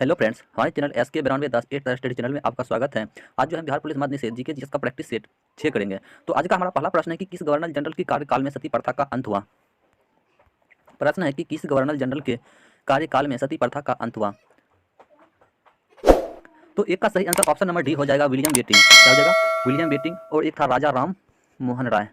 Hello friends, हमारे channel SK9210 8 study channel में आपका स्वागत है। आज जो हम बिहार पुलिस मध्य निषेध जीके जीएस का प्रैक्टिस सेट 6 करेंगे। तो आज का हमारा पहला प्रश्न है कि किस गवर्नर जनरल के कार्यकाल में सती प्रथा का अंत हुआ। प्रश्न है कि किस गवर्नर जनरल के कार्यकाल में सती प्रथा का अंत हुआ। तो एक का सही आंसर ऑप्शन नंबर डी हो जाएगा, विलियम बेटिंग। क्या हो जाएगा? William betting. और एक था राजा राम मोहन राय।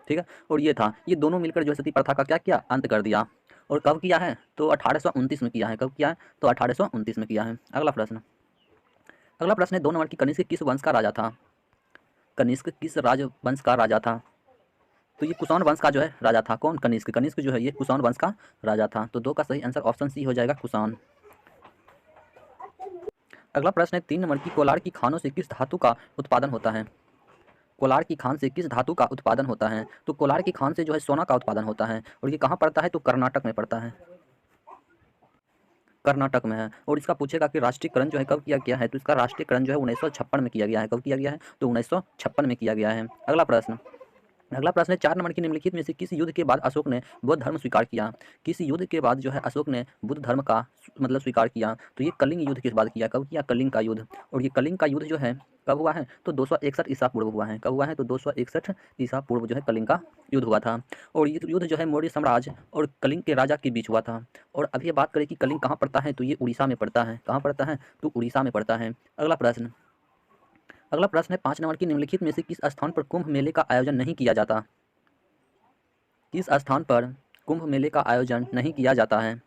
ठीक है, और ये दोनों मिलकर जो है सती प्रथा का क्या किया, अंत कर दिया। और कब किया है? तो 1829 में किया है। कब किया है? तो 1829 में किया है। अगला प्रश्न है 2 नंबर की, कनिष्क किस वंश का राजा था। कनिष्क किस राजवंश का राजा था? तो ये कुषाण वंश का जो है राजा था। कौन? कनिष्क। कनिष्क जो है ये कुषाण वंश का राजा था। तो 2 का सही आंसर ऑप्शन सी हो जाएगा, कुषाण। अगला प्रश्न है 3 नंबर की, कोलार की खानों से किस धातु का उत्पादन होता है। कोलार की खान से किस धातु का उत्पादन होता है? तो कोलार की खान से जो है सोना का उत्पादन होता है। और ये कहाँ पड़ता है? तो कर्नाटक में पड़ता है। कर्नाटक में है। और इसका पूछेगा कि राष्ट्रीयकरण जो है कब किया गया है। तो इसका राष्ट्रीयकरण जो है 1956 में किया गया है। कब किया गया है? तो 1956 में किया गया है। अगला प्रश्न है 4 नंबर की, निम्नलिखित में से किस युद्ध के बाद अशोक ने बौद्ध धर्म स्वीकार किया। किस युद्ध के बाद जो है अशोक ने बुद्ध धर्म का मतलब स्वीकार किया। तो ये कलिंग युद्ध के बाद किया। कब किया? कलिंग का युद्ध। और ये कलिंग का युद्ध जो है कब हुआ है? तो 261 ईसा पूर्व हुआ है। कब हुआ है? तो 261 ईसा पूर्व जो है कलिंग का युद्ध हुआ था। और ये युद्ध जो है मौर्य साम्राज्य और कलिंग के राजा के बीच हुआ था। और अभी ये बात करें कि कलिंग कहाँ पड़ता है, तो ये उड़ीसा में पड़ता है। कहाँ पड़ता है? तो उड़ीसा में पड़ता है। अगला प्रश्न है 5 नंबर की, निम्नलिखित में से किस स्थान पर कुंभ मेले का आयोजन नहीं किया जाता। किस स्थान पर कुंभ मेले का आयोजन नहीं किया जाता है।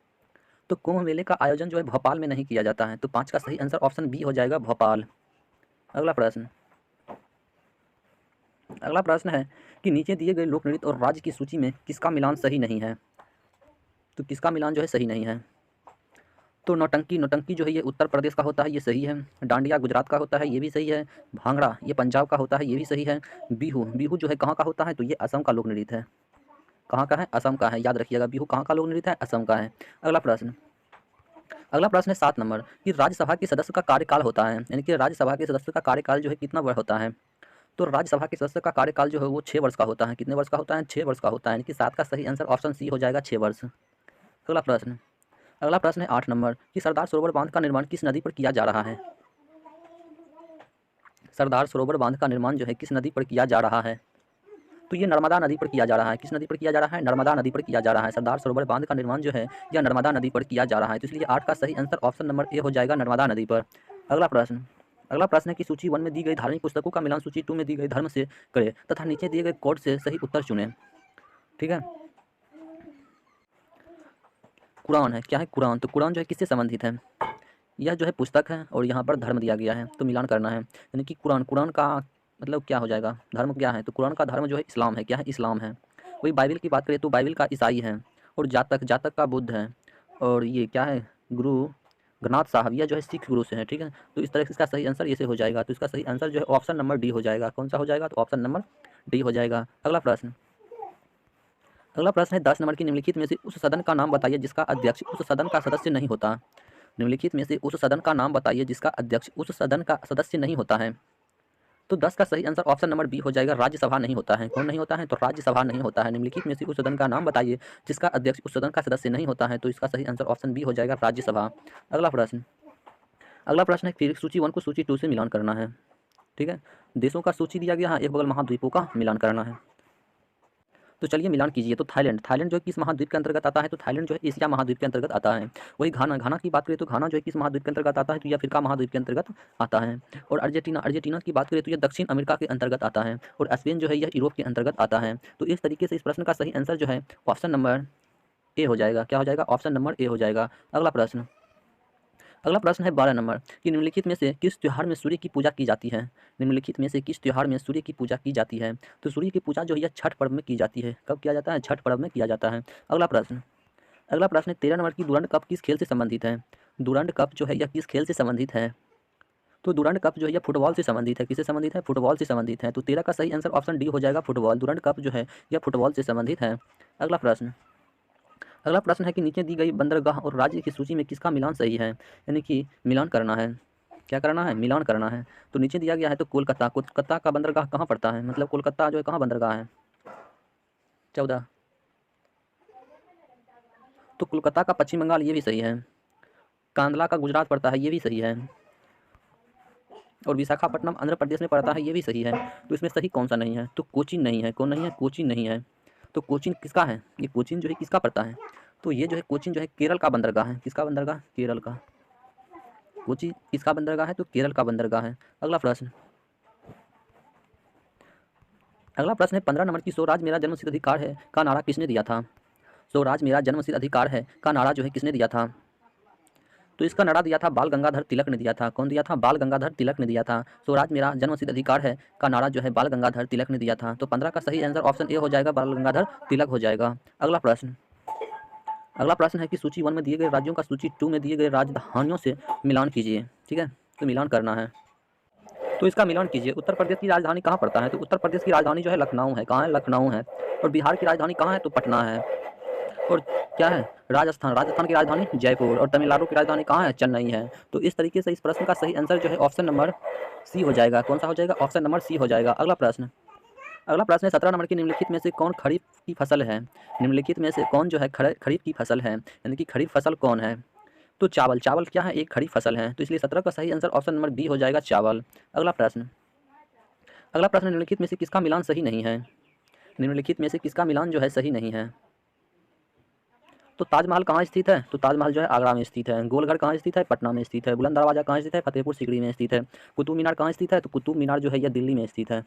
तो कुंभ मेले का आयोजन जो है भोपाल में नहीं किया जाता है। तो 5 का सही आंसर ऑप्शन बी हो जाएगा, भोपाल। अगला प्रश्न है कि नीचे दिए गए लोक नृत्य और राज्य की सूची में किसका मिलान सही नहीं है। तो किसका मिलान जो है सही नहीं है। तो नौटंकी, नौटंकी जो है ये उत्तर प्रदेश का होता है, ये सही है। डांडिया गुजरात का होता है, ये भी सही है। भांगड़ा ये पंजाब का होता है, ये भी सही है। बिहू, बिहू जो है कहाँ का होता है, तो ये असम का लोक नृत्य है। कहाँ का है? असम का है। याद रखिएगा, बिहू कहाँ का लोक नृत्य है? असम का है। अगला प्रश्न है 7 नंबर कि राज्यसभा के सदस्य का कार्यकाल होता है, यानी कि राज्यसभा के सदस्य का कार्यकाल जो है कितना वर्ष होता है। तो राज्यसभा के सदस्य का कार्यकाल जो है वो 6 वर्ष का होता है। कितने वर्ष का होता है? 6 वर्ष का होता है। यानी कि 7 का सही आंसर ऑप्शन सी हो जाएगा, 6 वर्ष। अगला प्रश्न है 8 नंबर कि सरदार सरोवर बांध का निर्माण किस नदी पर किया जा रहा है। सरदार सरोवर बांध का निर्माण जो है किस नदी पर किया जा रहा है। तो ये नर्मदा नदी पर किया जा रहा है। किस नदी पर किया जा रहा है? नर्मदा नदी पर किया जा रहा है। सरदार सरोवर बांध का निर्माण जो है यह नर्मदा नदी पर किया जा रहा है। तो इसलिए 8 का सही आंसर ऑप्शन नंबर ए हो जाएगा, नर्मदा नदी पर। अगला प्रश्न है कि सूची 1 में दी गई धार्मिक पुस्तकों का मिलान सूची 2 में दी गई धर्म से करें तथा नीचे दिए गए कोड से सही उत्तर चुनें। ठीक है, कुरान है। क्या है? कुरान। तो कुरान जो है किससे संबंधित है? यह जो है पुस्तक है और यहाँ पर धर्म दिया गया है, तो मिलान करना है। यानी कि कुरान, कुरान का मतलब क्या हो जाएगा? धर्म क्या है? तो कुरान का धर्म जो है इस्लाम है। क्या है? इस्लाम है। वही बाइबिल की बात करें तो बाइबिल का ईसाई है। और जातक, जातक का बुद्ध है। और ये क्या है? गुरु ग्रंथ साहब, यह जो है सिख गुरु से है। ठीक है, तो इस तरह से इसका सही आंसर ये से हो जाएगा। तो इसका सही आंसर जो है ऑप्शन नंबर डी हो जाएगा। कौन सा हो जाएगा? तो ऑप्शन नंबर डी हो जाएगा। अगला प्रश्न है 10 नंबर की, निम्नलिखित में से उस सदन का नाम बताइए जिसका अध्यक्ष उस सदन का सदस्य नहीं होता। निम्नलिखित में से उस सदन का नाम बताइए जिसका अध्यक्ष उस सदन का सदस्य नहीं होता है। तो 10 का सही आंसर ऑप्शन नंबर बी हो जाएगा, राज्यसभा नहीं होता है। कौन नहीं होता है? तो राज्यसभा नहीं होता है। निम्नलिखित में से उस सदन का नाम बताइए जिसका अध्यक्ष उस सदन का सदस्य नहीं होता है। तो इसका सही आंसर ऑप्शन बी हो जाएगा, राज्यसभा। अगला प्रश्न है फिर सूची 1 को सूची 2 से मिलान करना है। ठीक है, देशों का सूची दिया गया है, एक बगल महाद्वीपों का मिलान करना है। तो चलिए मिलान कीजिए। तो थाईलैंड, थाईलैंड जो है किस महाद्वीप के अंतर्गत आता है? तो थाईलैंड जो है एशिया महाद्वीप के अंतर्गत आता है। वही घाना, घाना की बात करें तो घाना जो है किस महाद्वीप के अंतर्गत आता है? तो यह अफ्रीका महाद्वीप के अंतर्गत आता है। और अर्जेंटीना, अर्जेंटीना की बात करें तो यह दक्षिण अमेरिका के अंतर्गत आता है। और स्पेन जो है यह यूरोप के अंतर्गत आता है। तो इस तरीके से इस प्रश्न का सही आंसर जो है ऑप्शन नंबर ए हो जाएगा। क्या हो जाएगा? ऑप्शन नंबर ए हो जाएगा। अगला प्रश्न है 12 नंबर कि निम्नलिखित में से किस त्योहार में सूर्य की पूजा की जाती है। निम्नलिखित में से किस त्योहार में सूर्य की पूजा की जाती है? तो सूर्य की पूजा जो है यह छठ पर्व में की जाती है। कब किया जाता है? छठ पर्व में किया जाता है। अगला प्रश्न है 13 नंबर की, डुरंड कप किस खेल से संबंधित है। डुरंड कप जो है यह किस खेल से संबंधित है? तो डुरंड कप जो है यह फुटबॉल से संबंधित है। किससे संबंधित है? फुटबॉल से संबंधित है। तो 13 का सही आंसर ऑप्शन डी हो जाएगा, फुटबॉल। डुरंड कप जो है यह फुटबॉल से संबंधित है। अगला प्रश्न अगला प्रश्न है कि नीचे दी गई बंदरगाह और राज्य की सूची में किसका मिलान सही है। यानी कि मिलान करना है। क्या करना है? मिलान करना है। तो नीचे दिया गया है तो कोलकाता, कोलकाता का बंदरगाह कहाँ पड़ता है? मतलब कोलकाता जो है कहाँ बंदरगाह है? 14। तो कोलकाता का पश्चिम बंगाल, ये भी सही है। कांदला का गुजरात पड़ता है, ये भी सही है। और विशाखापट्टनम आंध्र प्रदेश में पड़ता है, ये भी सही है। तो इसमें सही कौन सा नहीं है? तो कोचीन नहीं है। कौन नहीं है? कोचीन नहीं है। तो कोचीन किसका है? ये कोचीन जो है किसका पड़ता है? तो ये जो है कोचीन जो है केरल का बंदरगाह है। किसका बंदरगाह? केरल का। कोची किसका बंदरगाह है? तो केरल का बंदरगाह है। अगला प्रश्न है 15 नंबर की स्वराज मेरा जन्मसिद्ध अधिकार है का नारा किसने दिया था? स्वराज मेरा जन्मसिद्ध अधिकार है का नारा जो है किसने दिया था? तो इसका नारा दिया था बाल गंगाधर तिलक ने दिया था। कौन दिया था? बाल गंगाधर तिलक ने दिया था। स्वराज मेरा जन्मसिद्ध अधिकार है का नारा जो है बाल गंगाधर तिलक ने दिया था। तो 15 का सही आंसर ऑप्शन ए हो जाएगा, बाल गंगाधर तिलक हो जाएगा। अगला प्रश्न है कि सूची 1 में दिए गए राज्यों का सूची 2 में दिए गए राजधानियों से मिलान कीजिए। ठीक है, तो मिलान करना है। तो इसका मिलान कीजिए। उत्तर प्रदेश की राजधानी कहाँ पड़ता है? तो उत्तर प्रदेश की राजधानी जो है लखनऊ है। कहाँ है? लखनऊ है। और बिहार की राजधानी कहाँ है? तो पटना है। और क्या है? राजस्थान की राजधानी जयपुर। और तमिलनाडु की राजधानी कहाँ है? चेन्नई है। तो इस तरीके से इस प्रश्न का सही आंसर जो है ऑप्शन नंबर सी हो जाएगा। कौन सा हो जाएगा? ऑप्शन नंबर सी हो जाएगा। अगला प्रश्न है 17 नंबर की निम्नलिखित में से कौन खरीफ की फसल है? निम्नलिखित में से कौन जो है खरीफ की फसल है, यानी कि खरीफ फसल कौन है? तो चावल क्या है? एक खरीफ फसल है। तो इसलिए 17 का सही आंसर ऑप्शन नंबर बी हो जाएगा, चावल। अगला प्रश्न निम्नलिखित में से किसका मिलान सही नहीं है? निम्नलिखित में से किसका मिलान जो है सही नहीं है? तो ताजमहल कहाँ स्थित है? तो ताजमहल जो है आगरा में स्थित है। गोलघर कहाँ स्थित है? पटना में स्थित है। बुलंद दरवाजा कहाँ स्थित है? फतेहपुर सीकरी में स्थित है। कुतुब मीनार कहाँ स्थित है? तो कुतुब मीनार जो है यह दिल्ली में स्थित है।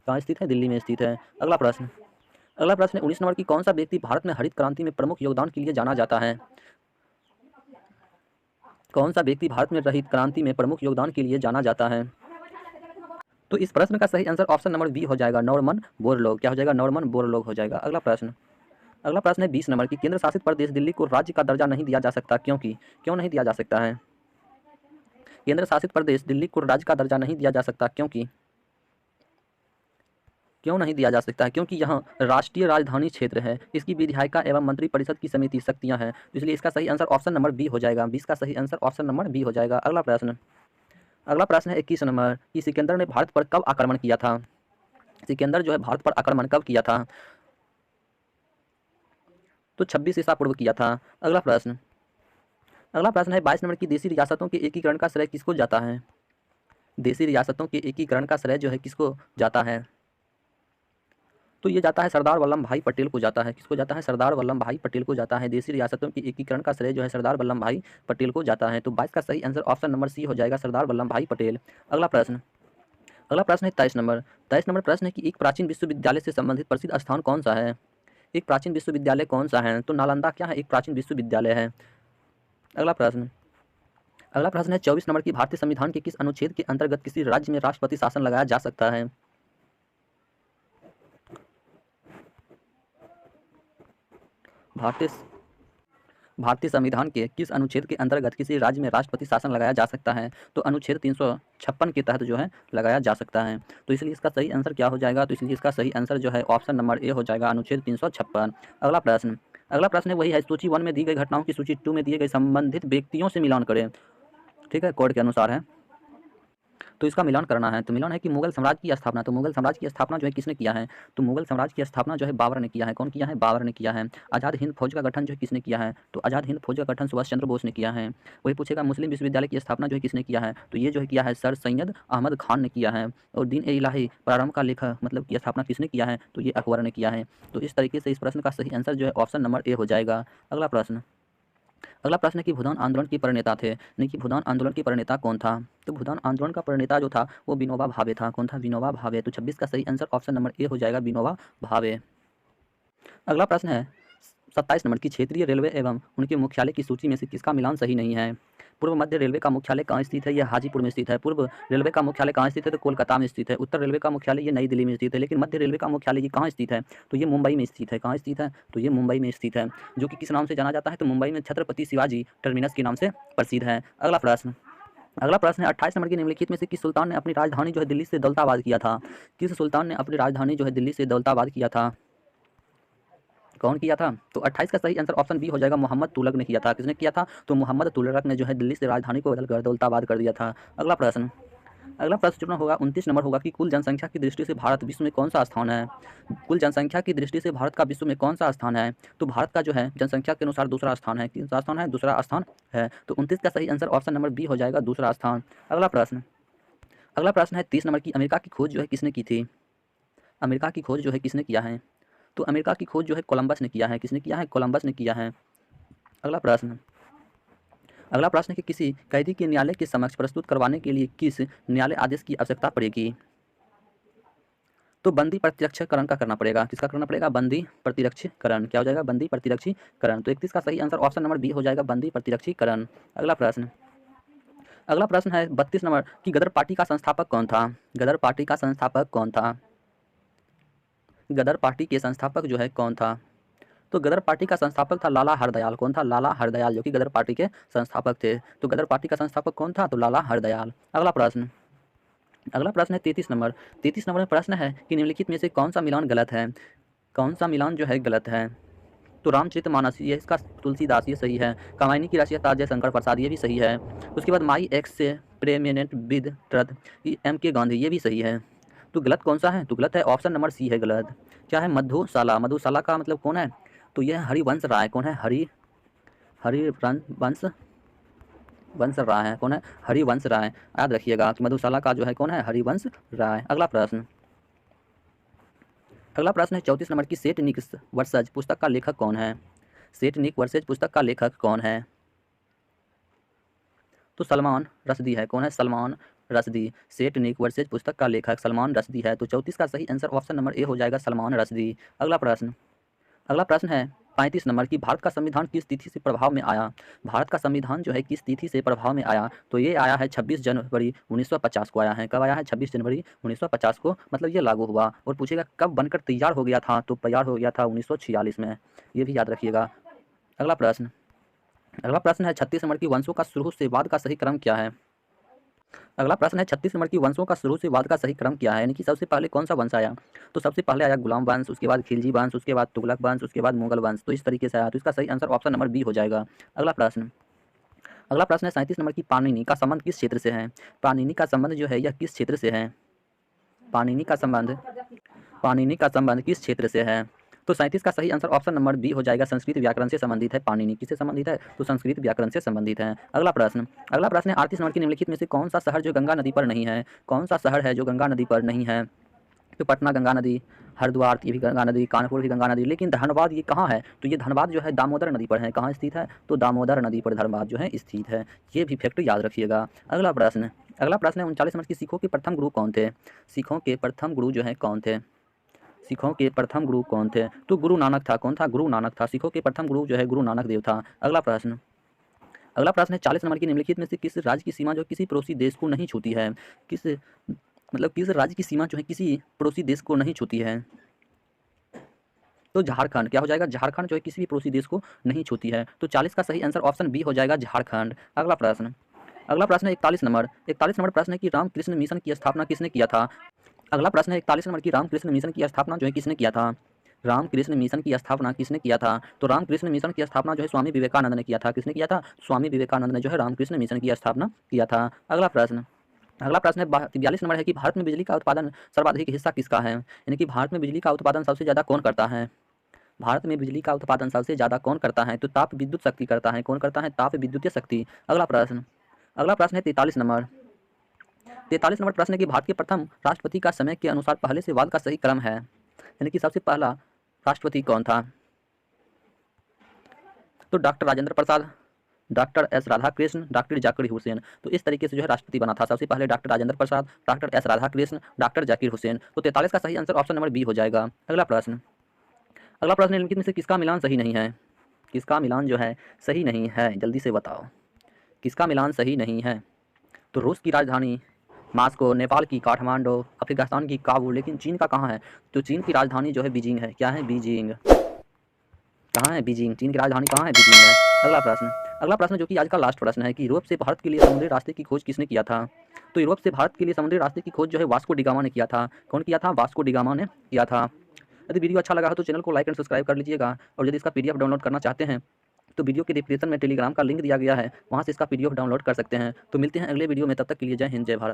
कहाँ स्थित है? दिल्ली में स्थित है। अगला प्रश्न है 19 नंबर की कौन सा व्यक्ति भारत में हरित क्रांति में प्रमुख योगदान के लिए जाना जाता है? कौन सा व्यक्ति भारत में हरित क्रांति में प्रमुख योगदान के लिए जाना जाता है? तो इस प्रश्न का सही आंसर ऑप्शन नंबर बी हो जाएगा, नॉर्मन बोरलॉग। क्या हो जाएगा? नॉर्मन बोरलॉग हो जाएगा। अगला प्रश्न है 20 नंबर की केंद्र शासित प्रदेश दिल्ली को राज्य का दर्जा नहीं दिया जा सकता, क्योंकि? क्यों नहीं दिया जा सकता है? केंद्र शासित प्रदेश दिल्ली को राज्य का दर्जा नहीं दिया जा सकता, क्योंकि? क्यों नहीं दिया जा सकता है? क्योंकि यहाँ राष्ट्रीय राजधानी क्षेत्र है। इसकी विधायिका एवं मंत्री परिषद की समिति शक्तियाँ हैं। तो इसलिए इसका सही आंसर ऑप्शन नंबर बी हो जाएगा। 20 का सही आंसर ऑप्शन नंबर बी हो जाएगा। अगला प्रश्न है 21 नंबर कि सिकंदर ने भारत पर कब आक्रमण किया था? सिकंदर जो है भारत पर आक्रमण कब किया था? तो 26 ईसा पूर्व किया था। अगला प्रश्न है 22 नंबर की देशी रियासतों के एकीकरण का श्रेय किसको जाता है? देशी रियासतों के एकीकरण का श्रेय जो है किसको जाता है? तो ये जाता है सरदार वल्लभ भाई पटेल को जाता है। किसको जाता है? सरदार वल्लभ भाई पटेल को जाता है। देशी रियासतों के एकीकरण का श्रेय जो है सरदार वल्लभ भाई पटेल को जाता है। तो 22 का सही आंसर ऑप्शन नंबर सी हो जाएगा, सरदार वल्लभ भाई पटेल। अगला प्रश्न है 23 नंबर प्रश्न है कि एक प्राचीन विश्वविद्यालय से संबंधित प्रसिद्ध स्थान कौन सा है? एक प्राचीन विश्वविद्यालय कौन सा है? तो नालंदा क्या है? एक प्राचीन विश्वविद्यालय है। अगला प्रश्न है 24 नंबर की भारतीय संविधान के किस अनुच्छेद के अंतर्गत किसी राज्य में राष्ट्रपति शासन लगाया जा सकता है? भारतीय संविधान के किस अनुच्छेद के अंतर्गत किसी राज्य में राष्ट्रपति शासन लगाया जा सकता है? तो अनुच्छेद 356 के तहत जो है लगाया जा सकता है। तो इसलिए इसका सही आंसर क्या हो जाएगा? तो इसलिए इसका सही आंसर जो है ऑप्शन नंबर ए हो जाएगा, अनुच्छेद 356। अगला प्रश्न है वही है, सूची 1 में दी गई घटनाओं की सूची 2 में दिए गए संबंधित व्यक्तियों से मिलान करें। ठीक है, कोड के अनुसार है। तो इसका मिलान करना है। तो मिलान है कि मुगल साम्राज्य की स्थापना। तो मुगल साम्राज्य की स्थापना जो है किसने किया है? तो मुगल साम्राज्य की स्थापना जो है बाबर ने किया है। कौन किया है? बाबर ने किया है। आज़ाद हिंद फौज का गठन जो है किसने किया है? तो आज़ाद हिंद फौज का गठन सुभाष चंद्र बोस ने किया है। वही पूछेगा मुस्लिम विश्वविद्यालय की स्थापना जो है किसने किया है? तो ये जो है किया है सर सैयद अहमद खान ने किया है। और दीन ए इलाही प्रारंभ का लेखक मतलब की स्थापना किसने किया है? तो ये अकबर ने किया है। तो इस तरीके से इस प्रश्न का सही आंसर जो है ऑप्शन नंबर ए हो जाएगा। अगला प्रश्न है कि भूदान आंदोलन के प्रणेता थे। नहीं कि भूदान आंदोलन के प्रणेता कौन था? तो भूदान आंदोलन का प्रणेता जो था वो विनोबा भावे था। कौन था? विनोबा भावे। तो 26 का सही आंसर ऑप्शन नंबर ए हो जाएगा, विनोबा भावे। अगला प्रश्न है 27 नंबर की क्षेत्रीय रेलवे एवं उनके मुख्यालय की सूची में से किसका मिलान सही नहीं है? पूर्व मध्य रेलवे का मुख्यालय कहाँ स्थित है? यह हाजीपुर में स्थित है। पूर्व रेलवे का मुख्यालय कहाँ स्थित है? तो कोलकाता में स्थित है। उत्तर रेलवे का मुख्यालय ये नई दिल्ली में स्थित है। लेकिन मध्य रेलवे का मुख्यालय ये कहाँ स्थित है? तो ये मुंबई में स्थित है। कहाँ स्थित है? तो ये मुंबई में स्थित है, जो कि किस नाम से जाना जाता है? तो मुंबई में छत्रपति शिवाजी टर्मिनस के नाम से प्रसिद्ध है। अगला प्रश्न है 28 नंबर की निम्नलिखित में से किस सुल्तान ने अपनी राजधानी जो है दिल्ली से दौलताबाद किया था? किस सुल्तान ने अपनी राजधानी जो है दिल्ली से दौलताबाद किया था? कौन किया था? तो 28 का सही आंसर ऑप्शन बी हो जाएगा, मोहम्मद तुगलक ने किया था। किसने किया था? तो मोहम्मद तुगलक ने जो है दिल्ली से राजधानी को बदलकर दौलताबाद कर दिया था। अगला प्रश्न अगला प्रश्न जो होगा 29 नंबर होगा कि कुल जनसंख्या की दृष्टि से भारत विश्व में कौन सा स्थान है। कुल जनसंख्या की दृष्टि से भारत का विश्व में कौन सा स्थान है। तो भारत का जो है जनसंख्या के अनुसार दूसरा स्थान है। किस स्थान है? दूसरा स्थान है। तो 29 का सही आंसर ऑप्शन नंबर बी हो जाएगा, दूसरा स्थान। अगला प्रश्न है 30 नंबर की अमेरिका की खोज जो है किसने की थी। अमेरिका की खोज जो है किसने किया है। तो अमेरिका की खोज जो है कोलंबस ने किया है। किसने किया है? कोलंबस ने किया है। अगला प्रश्न है कि किसी कैदी के न्यायालय के समक्ष प्रस्तुत करवाने के लिए किस न्यायालय आदेश की आवश्यकता पड़ेगी। तो बंदी प्रतिरक्षीकरण का करना पड़ेगा। किसका करना पड़ेगा? बंदी प्रतिरक्षीकरण। क्या हो जाएगा? बंदी प्रतिरक्षीकरण। तो 31 का सही आंसर ऑप्शन नंबर बी हो जाएगा, बंदी प्रतिरक्षीकरण। अगला प्रश्न है 32 नंबर की गदर पार्टी का संस्थापक कौन था। गदर पार्टी का संस्थापक कौन था। गदर पार्टी के संस्थापक जो है कौन था। तो गदर पार्टी का संस्थापक था लाला हरदयाल। कौन था? लाला हरदयाल, जो कि गदर पार्टी के संस्थापक थे। तो गदर पार्टी का संस्थापक कौन था? तो लाला हरदयाल। अगला प्रश्न है 33 नंबर। 33 नंबर में प्रश्न है कि निम्नलिखित में से कौन सा मिलान गलत है। कौन सा मिलान जो है गलत है। तो रामचरितमानस, ये इसका तुलसीदास, ये सही है। कामायनी की रचयिता जयशंकर प्रसाद, ये भी सही है। उसके बाद माई एक्स से प्रेमेनेंट विद ट्रथ, M.K. गांधी, ये भी सही है। तो गलत कौन सा है? तो गलत है ऑप्शन नंबर सी है गलत। क्या है? मधुशाला। मधुशाला का मतलब कौन है? तो यह हरिवंश राय। कौन है? वंश राय है। कौन है? हरिवंश राय। याद रखिएगा कि मधुशाला का जो है कौन है? हरिवंश राय। अगला प्रश्न है 34 नंबर की सेठ निक वर्सेज पुस्तक का लेखक कौन है। सेठ निक वर्सेज पुस्तक का लेखक कौन है। तो सलमान रश्दी है। कौन है? सलमान रश्दी। सेठ निक वर्सेज पुस्तक का लेखक सलमान रश्दी है। तो 34 का सही आंसर ऑप्शन नंबर ए हो जाएगा, सलमान रश्दी। अगला प्रश्न है 35 नंबर की भारत का संविधान किस तिथि से प्रभाव में आया। भारत का संविधान जो है किस तिथि से प्रभाव में आया। तो ये आया है 26 जनवरी 1950 को आया है। कब आया है? 26 जनवरी 1950 को, मतलब ये लागू हुआ। और पूछेगा कब बनकर तैयार हो गया था। तो तैयार हो गया था 1946 में, ये भी याद रखिएगा। अगला प्रश्न है 36 नंबर की वंशों का शुरू से बाद का सही क्रम क्या है। अगला प्रश्न है 36 नंबर की वंशों का शुरू से बाद का सही क्रम क्या है, यानी कि सबसे पहले कौन सा वंश आया। तो सबसे पहले आया गुलाम वंश, उसके बाद खिलजी वंश, उसके बाद तुगलक वंश, उसके बाद मुगल वंश। तो इस तरीके से आया। तो इसका सही आंसर ऑप्शन नंबर बी हो जाएगा। अगला प्रश्न है 37 नंबर की पाणिनि का संबंध किस क्षेत्र से है। पाणिनि का संबंध जो है यह किस क्षेत्र से है। पाणिनि का संबंध किस क्षेत्र से है। तो 37 का सही आंसर ऑप्शन नंबर बी हो जाएगा, संस्कृत व्याकरण से संबंधित है। पाणिनि किससे संबंधित है। तो संस्कृत व्याकरण से संबंधित है। अगला प्रश्न है 38 नंबर की निम्नलिखित में से कौन सा शहर जो गंगा नदी पर नहीं है। कौन सा शहर है जो गंगा नदी पर नहीं है। तो पटना गंगा नदी, हरिद्वार ये भी गंगा नदी, कानपुर भी गंगा नदी, लेकिन धनबाद ये कहाँ है। तो ये धनबाद जो है दामोदर नदी पर है। कहाँ स्थित है। तो दामोदर नदी पर धनबाद जो है स्थित है। ये भी फैक्ट याद रखिएगा। अगला प्रश्न है 39 नंबर की सिखों के प्रथम गुरु कौन थे। सिखों के प्रथम गुरु जो है कौन थे। सिखों के प्रथम गुरु कौन थे। तो गुरु नानक था। कौन था? गुरु नानक था। सिखों के प्रथम गुरु जो है गुरु नानक देव था। अगला प्रश्न है 40 नंबर की निम्नलिखित में से किस राज्य की सीमा जो किसी पड़ोसी देश को नहीं छूती है। किस राज्य की सीमा जो है किसी पड़ोसी देश को नहीं छूती है। तो झारखंड। क्या हो जाएगा? झारखंड जो है किसी भी पड़ोसी देश को नहीं छूती है। तो 40 का सही आंसर ऑप्शन बी हो जाएगा, झारखंड। अगला प्रश्न है 41 नंबर प्रश्न है कि रामकृष्ण मिशन की स्थापना किसने किया था। अगला प्रश्न है 41 नंबर की रामकृष्ण मिशन की स्थापना जो है किसने किया था। रामकृष्ण मिशन की स्थापना किसने किया था। तो रामकृष्ण मिशन की स्थापना जो है स्वामी विवेकानंद ने किया था। किसने किया था? स्वामी विवेकानंद ने जो है रामकृष्ण मिशन की स्थापना किया था। अगला प्रश्न है 42 नंबर है कि भारत में बिजली का उत्पादन सर्वाधिक हिस्सा किसका है, यानी कि भारत में बिजली का उत्पादन सबसे ज़्यादा कौन करता है। भारत में बिजली का उत्पादन सबसे ज़्यादा कौन करता है। तो ताप विद्युत शक्ति करता है। कौन करता है? ताप विद्युतीय शक्ति। अगला प्रश्न है 43 नंबर प्रश्न है कि भारत के प्रथम राष्ट्रपति का समय के अनुसार पहले से बाद का सही क्रम है, यानी कि सबसे पहला राष्ट्रपति कौन था। तो doctor Rajendra Prasad, doctor S Radhakrishna, doctor Zakir Hussain. तो इस तरीके से जो है राष्ट्रपति बना था। सबसे पहले doctor Rajendra Prasad, doctor S Radhakrishna, doctor Zakir Hussain. तो 43 का सही आंसर ऑप्शन नंबर बी हो जाएगा। अगला प्रश्न निम्नलिखित में से किसका मिलान सही नहीं है। किसका मिलान जो है सही नहीं है, जल्दी से बताओ किसका मिलान सही नहीं है। तो रूस की राजधानी मास्को, नेपाल की काठमांडू, अफगानिस्तान की काबुल, लेकिन चीन का कहाँ है। तो चीन की राजधानी जो है बीजिंग है। क्या है? बीजिंग। कहाँ है? बीजिंग। चीन की राजधानी कहाँ है? बीजिंग है। अगला प्रश्न जो कि आज का लास्ट प्रश्न है कि यूरोप से भारत के लिए समुद्री रास्ते की खोज किसने किया था। तो यूरोप से भारत के लिए समुद्री रास्ते की खोज जो है वास्को डी गामा ने किया था। कौन किया था? वास्को डी गामा ने किया था। यदि वीडियो अच्छा लगा हो तो चैनल को लाइक एंड सब्सक्राइब कर लीजिएगा। और यदि इसका PDF डाउनलोड करना चाहते हैं तो वीडियो के डिस्क्रिप्शन में टेलीग्राम का लिंक दिया गया है, वहाँ से इसका PDF डाउनलोड कर सकते हैं। तो मिलते हैं अगले वीडियो में, तब तक के लिए जय हिंद, जय भारत।